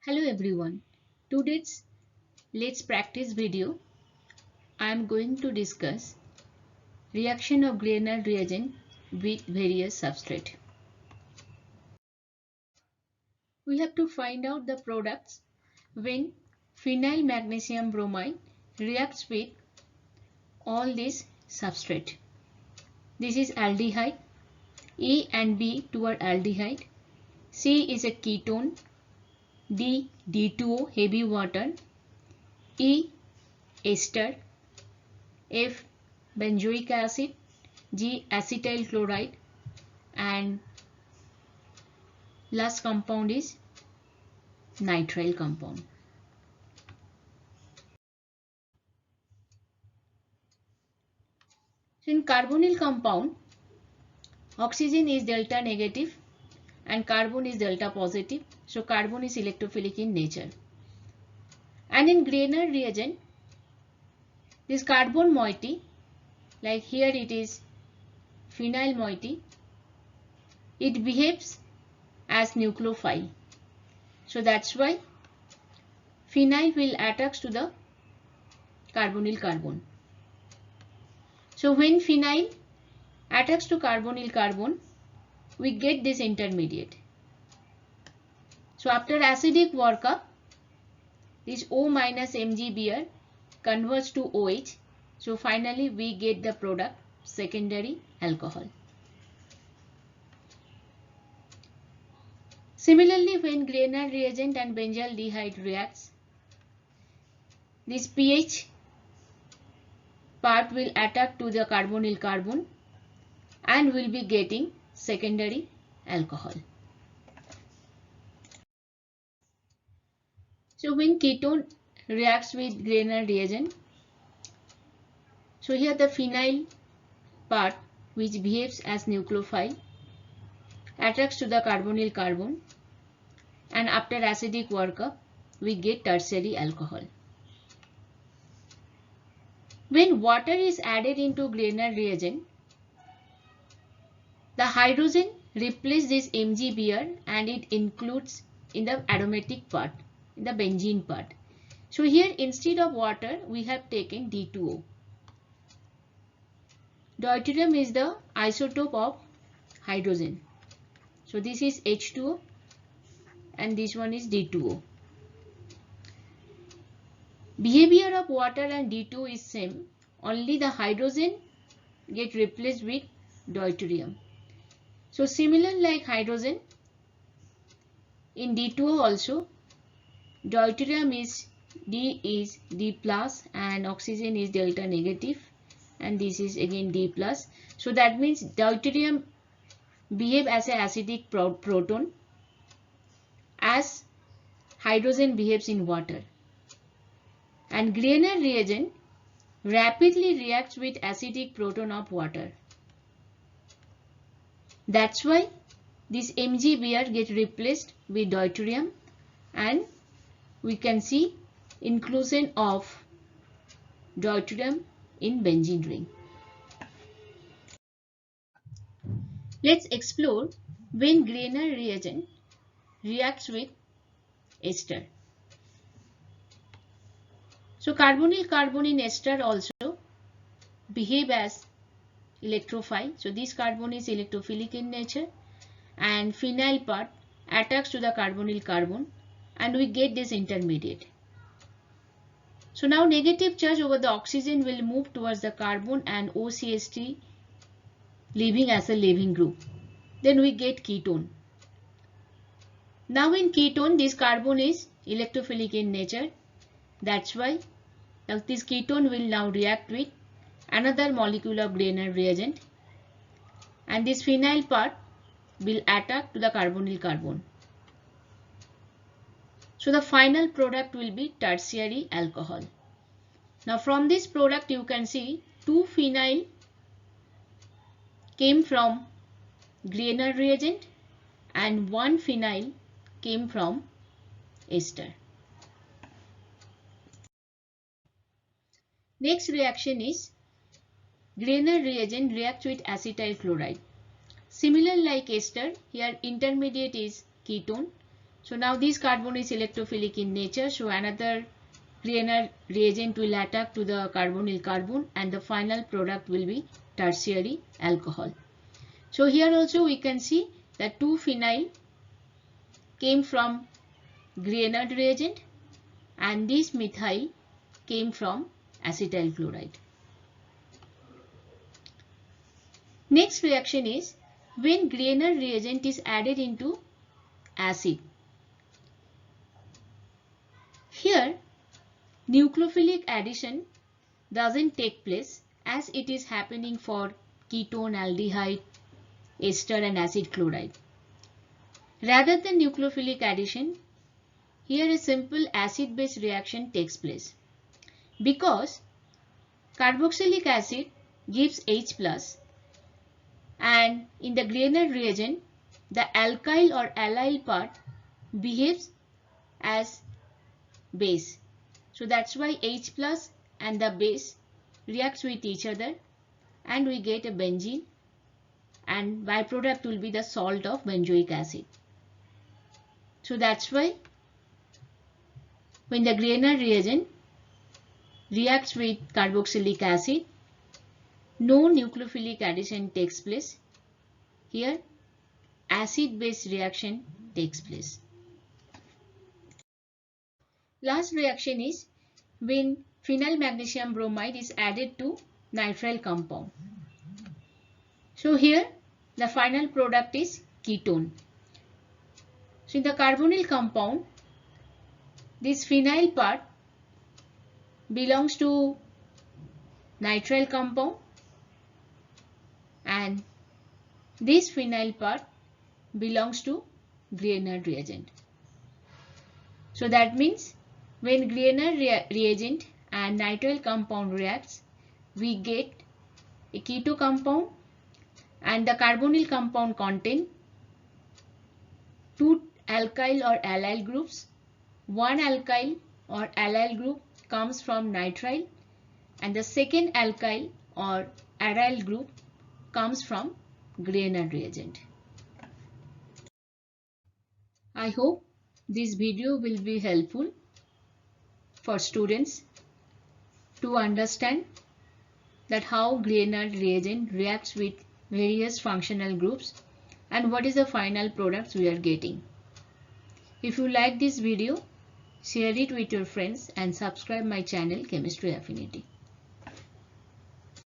Hello everyone. Today's Let's Practice video I am going to discuss reaction of Grignard reagent with various substrate. We have to find out the products when phenyl magnesium bromide reacts with all these substrate. This is aldehyde. A and B two are aldehyde. C is a ketone. D D2O heavy water. E ester. F benzoic acid, G acetyl chloride, and last compound is nitrile compound. So in carbonyl compound, oxygen is delta negative and carbon is delta positive. So carbon is electrophilic in nature. And in Grignard reagent, this carbon moiety, like here it is phenyl moiety, it behaves as nucleophile. So that's why phenyl will attach to the carbonyl carbon. So when phenyl attacks to carbonyl carbon, we get this intermediate. So after acidic workup, this O minus MgBr converts to OH. So finally we get the product secondary alcohol. Similarly, when Grignard reagent and benzaldehyde reacts, this pH part will attack to the carbonyl carbon and will be getting secondary alcohol. So when ketone reacts with Grignard reagent, so here the phenyl part which behaves as nucleophile attracts to the carbonyl carbon, and after acidic workup we get tertiary alcohol. When water is added into Grignard reagent, the hydrogen replaces this MgBr and it includes in the aromatic part, in the benzene part. So here instead of water we have taken D2O. Deuterium is the isotope of hydrogen. So this is H2O and this one is D2O. Behavior of water and D2O is same, only the hydrogen get replaced with deuterium. So similar like hydrogen, in D2O also deuterium is D plus and oxygen is delta negative and this is again D plus. So that means deuterium behave as an acidic proton as hydrogen behaves in water. And Grignard reagent rapidly reacts with acidic proton of water. That's why this MgBr get replaced with deuterium and we can see inclusion of deuterium in benzene ring. Let's explore when Grignard reagent reacts with ester. So carbonyl carbon in ester also behave as electrophile. So this carbon is electrophilic in nature and phenyl part attacks to the carbonyl carbon and we get this intermediate. So now negative charge over the oxygen will move towards the carbon and OCH3 leaving as a leaving group. Then we get ketone. Now in ketone this carbon is electrophilic in nature. That's why this ketone will now react with another molecule of Grignard reagent and this phenyl part will attack to the carbonyl carbon. So the final product will be tertiary alcohol. Now from this product you can see 2 phenyl came from Grignard reagent and 1 phenyl came from ester. Next reaction is Grignard reagent reacts with acetyl chloride. Similar like ester, here intermediate is ketone So now this carbon is electrophilic in nature. So another Grignard reagent will attack to the carbonyl carbon and the final product will be tertiary alcohol. So here also we can see that 2-phenyl came from Grignard reagent and this methyl came from acetyl chloride. Next reaction is when Grignard reagent is added into acid. Here nucleophilic addition doesn't take place as it is happening for ketone, aldehyde, ester and acid chloride. Rather than nucleophilic addition, here a simple acid-base reaction takes place. Because carboxylic acid gives H plus and in the Grignard reagent, the alkyl or allyl part behaves as base. So that's why H plus and the base reacts with each other and we get a benzene and byproduct will be the salt of benzoic acid. So that's why when the Grignard reagent reacts with carboxylic acid, no nucleophilic addition takes place. Here acid-base reaction takes place. Last reaction is when phenyl magnesium bromide is added to nitrile compound. So here the final product is ketone. So in the carbonyl compound, this phenyl part belongs to nitrile compound and this phenyl part belongs to Grignard reagent. So that means when Grignard reagent and nitrile compound reacts, we get a keto compound and the carbonyl compound contain 2 alkyl or allyl groups. One alkyl or allyl group comes from nitrile and the second alkyl or aryl group comes from Grignard reagent. I hope this video will be helpful for students to understand that how Grignard reagent reacts with various functional groups and what is the final products we are getting. If you like this video, share it with your friends and subscribe my channel Chemistry Affinity.